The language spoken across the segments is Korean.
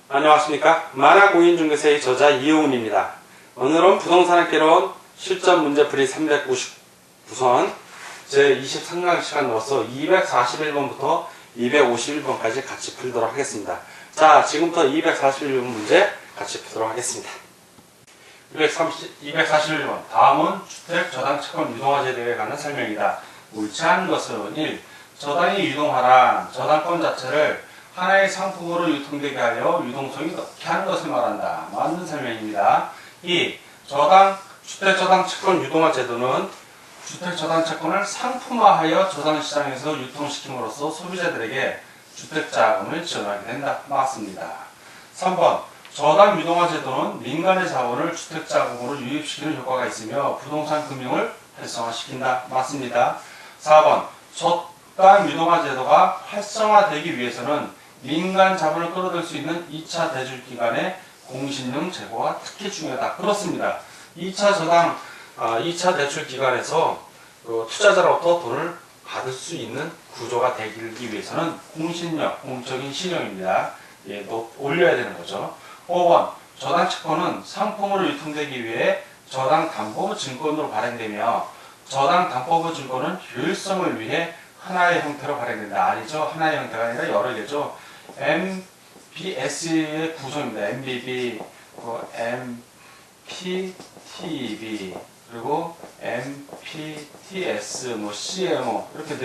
안녕하십니까. 만화공인중개사의 저자 이용훈입니다. 오늘은 부동산학개론 실전 문제풀이 399선 제23강 시간으로서 241번부터 251번까지 같이 풀도록 하겠습니다. 자, 지금부터 241번 문제 같이 풀도록 하겠습니다. 241번. 다음은 주택 저당 채권 유동화 제도에 관한 설명이다. 옳지 않은 것은 1. 저당이 유동화란 저당권 자체를 하나의 상품으로 유통되게 하여 유동성이 넣게 하는 것을 말한다. 맞는 설명입니다. 2. 주택저당 채권 유동화 제도는 주택저당 채권을 상품화하여 저당시장에서 유통시킴으로써 소비자들에게 주택자금을 지원하게 된다. 맞습니다. 3번. 저당 유동화 제도는 민간의 자본을 주택자금으로 유입시키는 효과가 있으며 부동산 금융을 활성화시킨다. 맞습니다. 4번. 저당 유동화 제도가 활성화되기 위해서는 민간 자본을 끌어들일 수 있는 2차 대출 기관의 공신력 제고가 특히 중요하다. 그렇습니다. 2차 대출 기관에서 투자자로부터 돈을 받을 수 있는 구조가 되기 위해서는 공신력, 공적인 신용입니다. 예, 올려야 되는 거죠. 5번. 저당 채권은 상품으로 유통되기 위해 저당 담보부 증권으로 발행되며 저당 담보부 증권은 효율성을 위해 하나의 형태로 발행된다. 아니죠. 하나의 형태가 아니라 여러 개죠. MBS의 구성입니다. MBB, MPTB, 그리고 MPTS, CMO 이렇게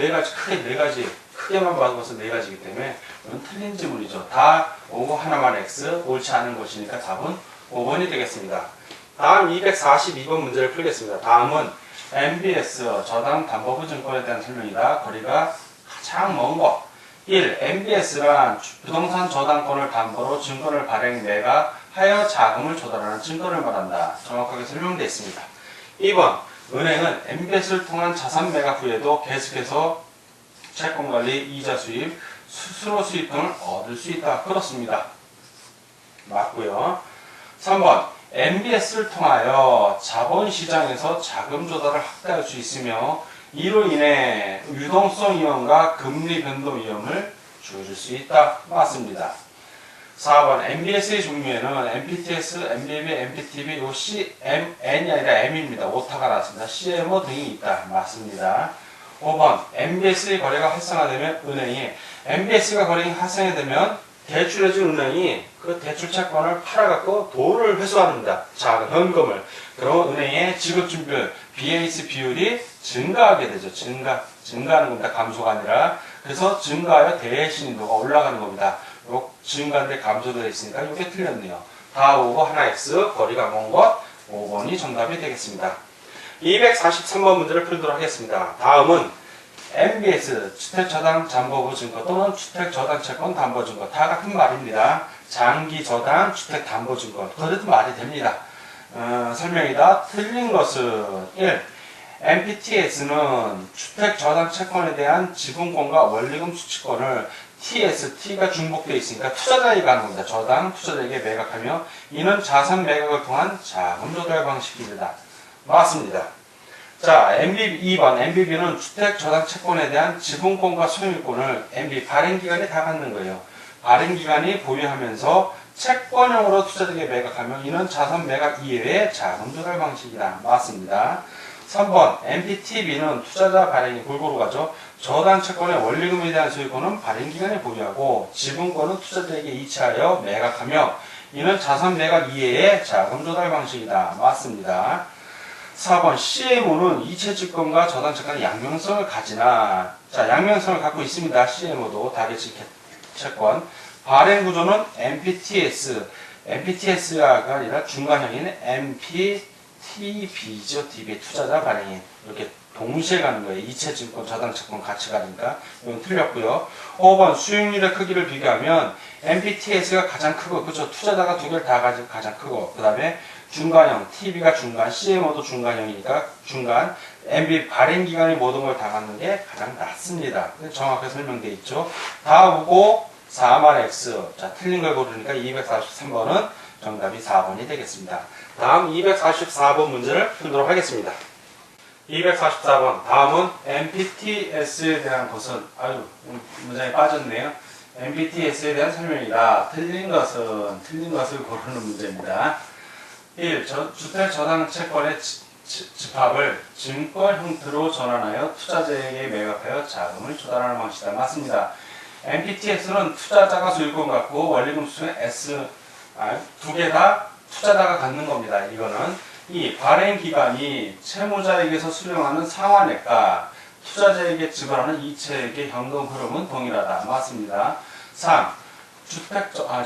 크게만 봐서 네 가지이기 때문에 이건 틀린 지문이죠. 다 오고 하나만 X, 옳지 않은 것이니까 답은 5번이 되겠습니다. 다음 242번 문제를 풀겠습니다. 다음은 MBS, 저당 담보부 증권에 대한 설명이다. 거리가 가장 먼 것. 1. MBS란 부동산 저당권을 담보로 증권을 발행 매각하여 자금을 조달하는 증권을 말한다. 정확하게 설명되어 있습니다. 2번. 은행은 MBS를 통한 자산 매각 후에도 계속해서 채권관리, 이자 수입, 수수료 수입 등을 얻을 수 있다. 그렇습니다. 맞고요. 3번. MBS를 통하여 자본시장에서 자금 조달을 확대할 수 있으며 이로 인해 유동성 위험과 금리 변동 위험을 줄일 수 있다. 맞습니다. 4번. MBS의 종류에는 MPTS, MBB, MPTB, 요 CMN이 아니라 M입니다. 오타가 나왔습니다. CMO 등이 있다. 맞습니다. 5번. MBS의 거래가 활성화되면 MBS가 거래가 활성화되면 대출해준 은행이 그 대출 채권을 팔아갖고 돈을 회수합니다. 자, 현금을. 그러면 은행의 지급준비율, BAS 비율이 증가하게 되죠. 증가하는 겁니다. 감소가 아니라. 그래서 증가하여 대신인도가 올라가는 겁니다. 요 증가인데 감소되어 있으니까 이게 틀렸네요. 다 오고 하나 X, 거리가 먼 것, 5번이 정답이 되겠습니다. 243번 문제를 풀도록 하겠습니다. 다음은 MBS, 주택저당 담보부 증권 또는 주택저당채권 담보증권 다 같은 말입니다. 장기저당 주택담보증권 그래도 말이 됩니다. 설명이다. 틀린 것은 1. MPTS는 주택저당채권에 대한 지분권과 원리금 수취권을 T가 중복되어 있으니까 투자자에게 하는 겁니다. 저당 투자자에게 매각하며 이는 자산 매각을 통한 자금 조달 방식입니다. 맞습니다. 자, 2번 MBB는 주택저당채권에 대한 지분권과 소유권을 MB 발행기관이 다 갖는 거예요. 발행기관이 보유하면서 채권형으로 투자자에게 매각하면 이는 자산 매각 이외의 자금 조달 방식이다. 맞습니다. 3번 MPTB는 투자자 발행이 골고루 가죠. 저당채권의 원리금에 대한 소유권은 발행기관이 보유하고 지분권은 투자자에게 이체하여 매각하며 이는 자산 매각 이외의 자금 조달 방식이다. 맞습니다. 4번 CMO는 이체증권과 저당채권의 양면성을 가지나 자 양면성을 갖고 있습니다. CMO도 다계치 채권 발행구조는 MPTS가 아니라 중간형인 MPTB죠. DB 투자자 발행인 이렇게 동시에 가는 거예요. 이체증권, 저당채권 같이 가니까 이건 틀렸고요. 5번 수익률의 크기를 비교하면 MPTS가 가장 크고 그렇죠. 투자자가 두 개를 다 가지고 가장 크고 그 다음에 중간형, TB가 중간, CMO도 중간형이니까 중간, MB 발행기관이 모든 걸 다 갖는 게 가장 낫습니다. 정확하게 설명되어 있죠. 다 오고 4만 X. 자, 틀린 걸 고르니까 243번은 정답이 4번이 되겠습니다. 다음 244번 문제를 풀도록 하겠습니다. 244번. 다음은 MPTS에 대한 것은, 문장이 빠졌네요. MBTS에 대한 설명이다. 틀린 것을 고르는 문제입니다. 1. 주택 저당 채권의 집합을 증권 형태로 전환하여 투자자에게 매각하여 자금을 조달하는 방식이다. 맞습니다. MBTS는 투자자가 소유권 갖고 원리금 수준의 두 개 다 투자자가 갖는 겁니다. 이거는 이 발행 기간이 채무자에게서 수령하는 상환액과 투자자에게 지불하는 이체액의 현금 흐름은 동일하다. 맞습니다. 3.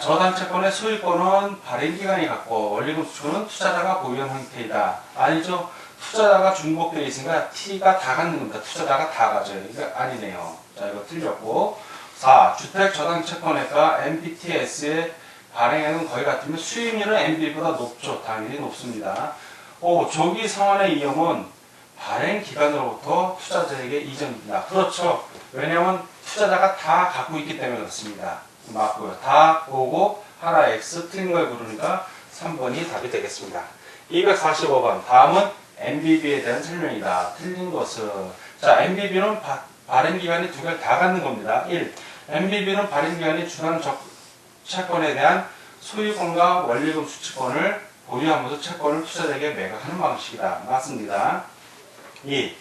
저당 채권의 소유권은 발행 기간이 같고 원리금 수준은 투자자가 보유한 형태이다. 아니죠. 투자자가 중복되어 있으니까 T가 다 갖는 겁니다. 투자자가 다 가져요. 이거 아니네요. 자, 이거 틀렸고. 4. 주택 저당 채권액과 MBTS의 발행액은 거의 같으면 수익률은 MB보다 높죠. 당연히 높습니다. 5. 조기 상환의 위험은 발행 기간으로부터 투자자에게 이전된다. 그렇죠. 왜냐하면 투자자가 다 갖고 있기 때문에 그렇습니다. 맞고요. 다 오고 하나 X 틀린 걸 고르니까 3번이 답이 되겠습니다. 245번. 다음은 MBB에 대한 설명이다. 틀린 것은 자, MBB는 발행 기간이 두 개를 다 갖는 겁니다. 1. MBB는 발행 기간이 주당 채권에 대한 소유권과 원리금 수취권을 보유하면서 채권을 투자자에게 매각하는 방식이다. 맞습니다. 2.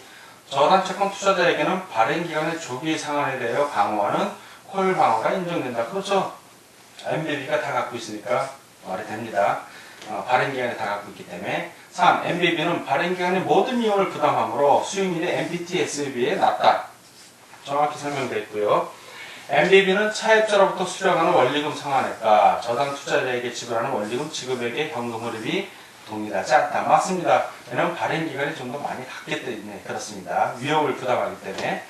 저당 채권 투자자에게는 발행 기간의 조기 상환에 대하여 방어하는 콜 방어가 인정된다. 그렇죠. MBB가 다 갖고 있으니까 말이 됩니다. 발행 기간에 다 갖고 있기 때문에. 3. MBB는 발행 기간의 모든 비용을 부담하므로 수익률이 MBTS에 비해 낮다. 정확히 설명되어 있고요. MBB는 차입자로부터 수령하는 원리금 상환액과 저당 투자자에게 지불하는 원리금 지급액의 현금 흐름이 동일하지 않다. 맞습니다. 왜냐하면 발행 기간이 좀 더 많이 갖기 때문에 그렇습니다. 위험을 부담하기 때문에.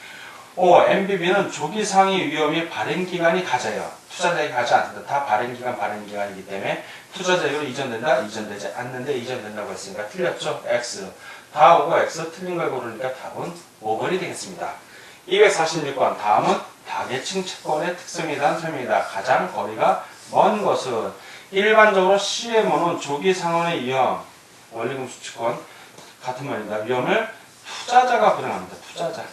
5. MBB는 조기 상위 위험이 발행 기간이 가져요. 투자자에게 가지 않는다. 다 발행 기간이기 때문에 투자자에게로 이전된다. 이전되지 않는데 이전된다고 했으니까 틀렸죠. X. 다 오고 X 틀린 걸 고르니까 답은 5번이 되겠습니다. 246번. 다음은 다계층 채권의 특성에 대한 설명이다. 가장 거리가 먼 것은 일반적으로 CMO는 조기 상환의 위험, 원리금 수취권 같은 말입니다. 위험을 투자자가 불행합니다. 투자자.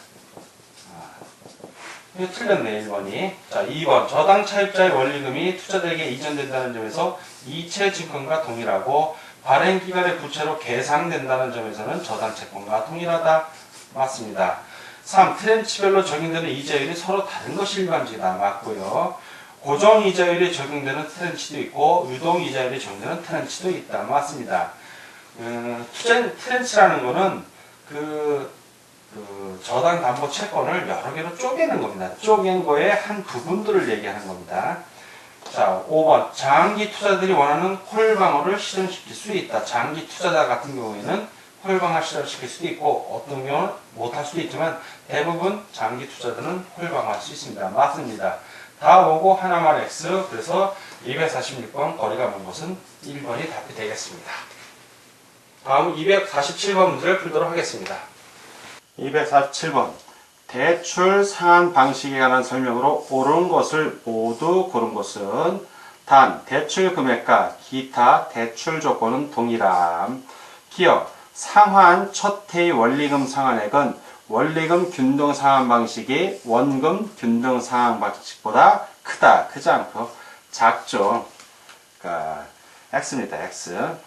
이거 틀렸네, 1번이. 자, 2번. 저당 차입자의 원리금이 투자자에게 이전된다는 점에서 이체 증권과 동일하고 발행 기간의 부채로 계상된다는 점에서는 저당 채권과 동일하다. 맞습니다. 3. 트렌치별로 적용되는 이자율이 서로 다른 것이 일반적이다. 맞고요. 고정 이자율이 적용되는 트렌치도 있고 유동 이자율이 적용되는 트렌치도 있다. 맞습니다. 트렌치라는 거는 저당 담보 채권을 여러 개로 쪼개는 겁니다. 쪼갠 거에 한 부분들을 얘기하는 겁니다. 자, 5번. 장기 투자들이 원하는 콜 방어를 실현시킬 수 있다. 장기 투자자 같은 경우에는 콜 방어 실현시킬 수도 있고 어떤 경우는 못할 수도 있지만 대부분 장기 투자들은 콜 방어할 수 있습니다. 맞습니다. 다 오고 하나만 X. 그래서 246번 거리가 먼 것은 1번이 답이 되겠습니다. 다음 247번 문제를 풀도록 하겠습니다. 247번. 대출 상환 방식에 관한 설명으로 옳은 것을 모두 고른 것은 단, 대출 금액과 기타 대출 조건은 동일함. 기억, 상환 첫 해의 원리금 상환액은 원리금 균등 상환 방식이 원금 균등 상환 방식보다 크다. 크지 않고 작죠. 그러니까 X입니다. X.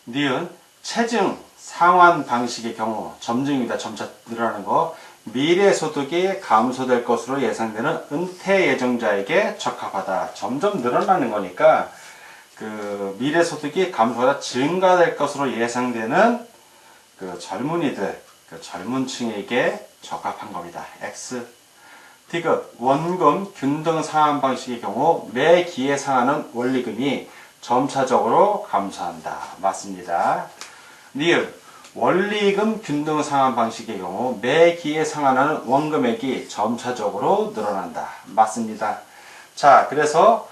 니은 체증 상환 방식의 경우 점증입니다. 점차 늘어나는 거. 미래소득이 감소될 것으로 예상되는 은퇴 예정자에게 적합하다. 점점 늘어나는 거니까 미래소득이 감소하다 증가될 것으로 예상되는 젊은이들, 젊은 층에게 적합한 겁니다. X. 디귿 원금 균등 상환 방식의 경우 매 기에 상하는 원리금이 점차적으로 감소한다. 맞습니다. 니은 원리금 균등 상환 방식의 경우 매 기에 상환하는 원금액이 점차적으로 늘어난다. 맞습니다. 자, 그래서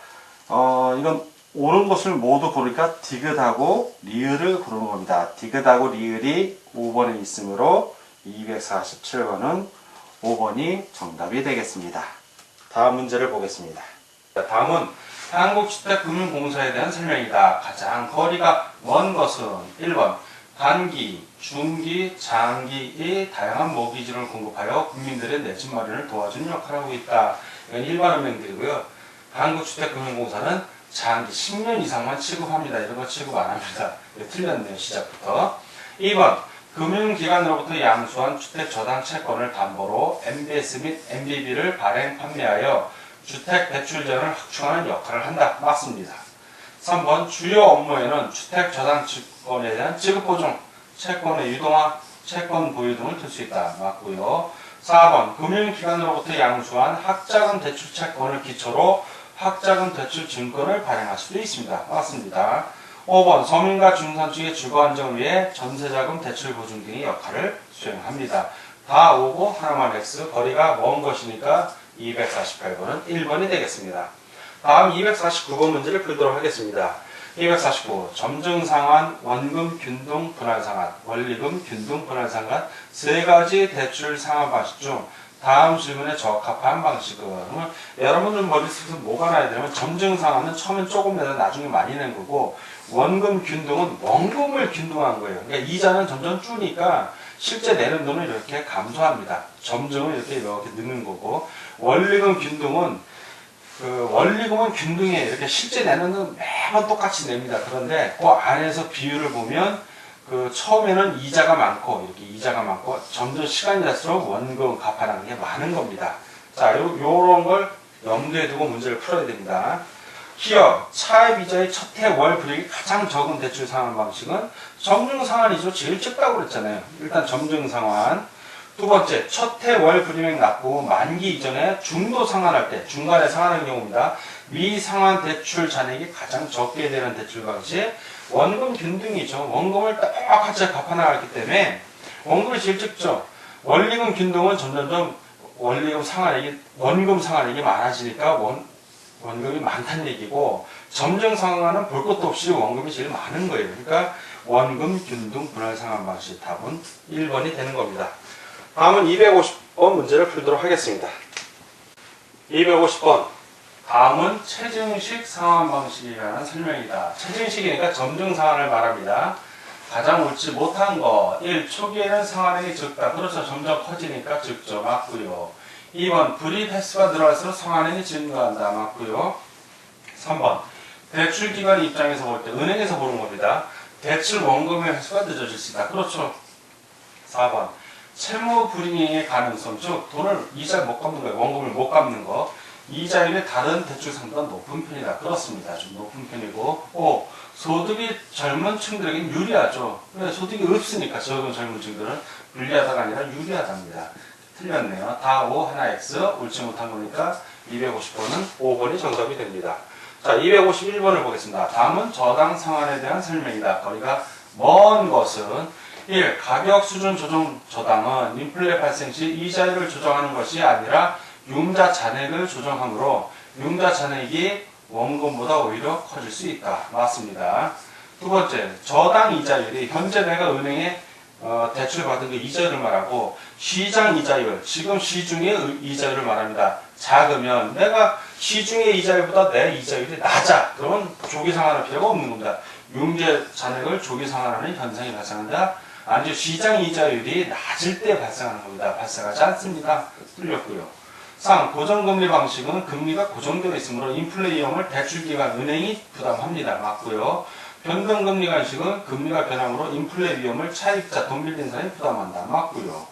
이건 옳은 것을 모두 고르니까 디귿하고 리을을 고르는 겁니다. 디귿하고 리을이 5번에 있으므로 247번은 5번이 정답이 되겠습니다. 다음 문제를 보겠습니다. 다음은 한국주택금융공사에 대한 설명이다. 가장 거리가 먼 것은 1번 단기, 중기, 장기의 다양한 모기지를 공급하여 국민들의 내집 마련을 도와주는 역할을 하고 있다. 이건 일반 은행들이고요. 한국주택금융공사는 장기 10년 이상만 취급합니다. 이런 거 취급 안 합니다. 틀렸네요. 시작부터. 2번 금융기관으로부터 양수한 주택저당 채권을 담보로 MBS 및 MBB를 발행 판매하여 주택대출 제한을 확충하는 역할을 한다. 맞습니다. 3번 주요 업무에는 주택저당 채권에 대한 지급보증, 채권의 유동화, 채권 보유 등을 들 수 있다. 맞고요. 4번 금융기관으로부터 양수한 학자금 대출 채권을 기초로 학자금 대출 증권을 발행할 수도 있습니다. 맞습니다. 5번 서민과 중산층의 주거 안정을 위해 전세자금 대출 보증 등의 역할을 수행합니다. 다 오고 하나만 X, 거리가 먼 것이니까 248번은 1번이 되겠습니다. 다음 249번 문제를 풀도록 하겠습니다. 249. 점증상환, 원금, 균등, 분할상환, 원리금, 균등, 분할상환 세 가지 대출 상환 방식 중 다음 질문에 적합한 방식은 여러분들 머릿속에서 뭐가 나야 되냐면 점증상환은 처음엔 조금 내다 나중에 많이 낸 거고 원금, 균등은 원금을 균등한 거예요. 그러니까 이자는 점점 줄니까 실제 내는 돈은 이렇게 감소합니다. 점증은 이렇게 넣는 거고 원리금, 균등은 원리금은 균등해 이렇게 실제 내는 건 매번 똑같이 냅니다. 그런데 그 안에서 비율을 보면 처음에는 이자가 많고 이렇게 이자가 많고 점점 시간이 갈수록 원금 갚아나가는 게 많은 겁니다. 자, 요런 걸 염두에 두고 문제를 풀어야 됩니다. 기업 차입이자의 첫해 월 불이익이 가장 적은 대출 상환 방식은 점증상환이죠. 제일 적다고 그랬잖아요. 일단 점증상환. 두 번째, 첫해 월 불이익 납부 만기 이전에 중도 상환할 때, 중간에 상환하는 경우입니다. 미상환 대출 잔액이 가장 적게 되는 대출 방식, 원금 균등이죠. 원금을 똑같이 갚아나갔기 때문에 원금이 제일 적죠. 원리금 균등은 점점점 원금 상환액이 많아지니까 원금이 많다는 얘기고, 점증 상환은 볼 것도 없이 원금이 제일 많은 거예요. 그러니까 원금 균등 분할 상환 방식 답은 1번이 되는 겁니다. 다음은 250번 문제를 풀도록 하겠습니다. 250번. 다음은 체증식 상환 방식이라는 설명이다. 체증식이니까 점증 상환을 말합니다. 가장 옳지 못한 거. 1. 초기에는 상환액이 적다. 그렇죠. 점점 커지니까 적죠. 맞고요. 2번. 불이익 횟수가 늘어날수록 상환액이 증가한다. 맞고요. 3번. 대출기관 입장에서 볼 때, 은행에서 보는 겁니다. 대출 원금의 횟수가 늦어질 수 있다. 그렇죠. 4번. 채무 불이익의 가능성, 즉 돈을 이자를 못 갚는 거예요. 원금을 못 갚는 거. 이자율이 다른 대출 상보다 높은 편이다. 그렇습니다. 좀 높은 편이고. 5. 소득이 젊은 층들에게는 유리하죠. 왜? 소득이 없으니까 적은 젊은 층들은 불리하다가 아니라 유리하답니다. 틀렸네요. 다 O, 하나 X, 옳지 못한 거니까 250번은 5번이 정답이 됩니다. 자, 251번을 보겠습니다. 다음은 저당 상환에 대한 설명이다. 거리가 먼 것은 1. 가격 수준 조정 저당은 인플레 발생 시 이자율을 조정하는 것이 아니라 융자 잔액을 조정하므로 융자 잔액이 원금보다 오히려 커질 수 있다. 맞습니다. 두 번째, 저당 이자율이 현재 내가 은행에 대출 받은 그 이자율을 말하고 시장 이자율, 지금 시중의 이자율을 말합니다. 작으면 내가 시중의 이자율보다 내 이자율이 낮아. 그러면 조기 상환할 필요가 없는 겁니다. 융자 잔액을 조기 상환하는 현상이 발생한다. 아니죠. 시장 이자율이 낮을 때 발생하는 겁니다. 발생하지 않습니다. 틀렸고요. 3. 고정금리 방식은 금리가 고정되어 있으므로 인플레 위험을 대출기관 은행이 부담합니다. 맞고요. 변동금리 방식은 금리가 변함으로 인플레 위험을 차입자 돈 빌린 사람이 부담한다. 맞고요.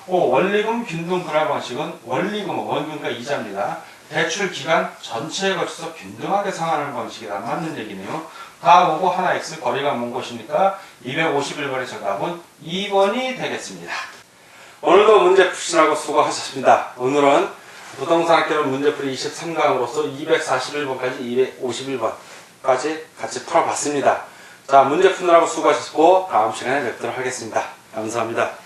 5. 원리금 균등 분할 방식은 원리금은 원금과 이자입니다. 대출 기간 전체에 걸쳐서 균등하게 상환하는 방식이다. 맞는 얘기네요. 다 오고 하나 X 거리가 먼 것이니까 251번의 정답은 2번이 되겠습니다. 오늘도 문제 푸시라고 수고하셨습니다. 오늘은 부동산학개론 문제풀이 23강으로서 241번까지 251번까지 같이 풀어봤습니다. 자, 문제 푸느라고 수고하셨고 다음 시간에 뵙도록 하겠습니다. 감사합니다.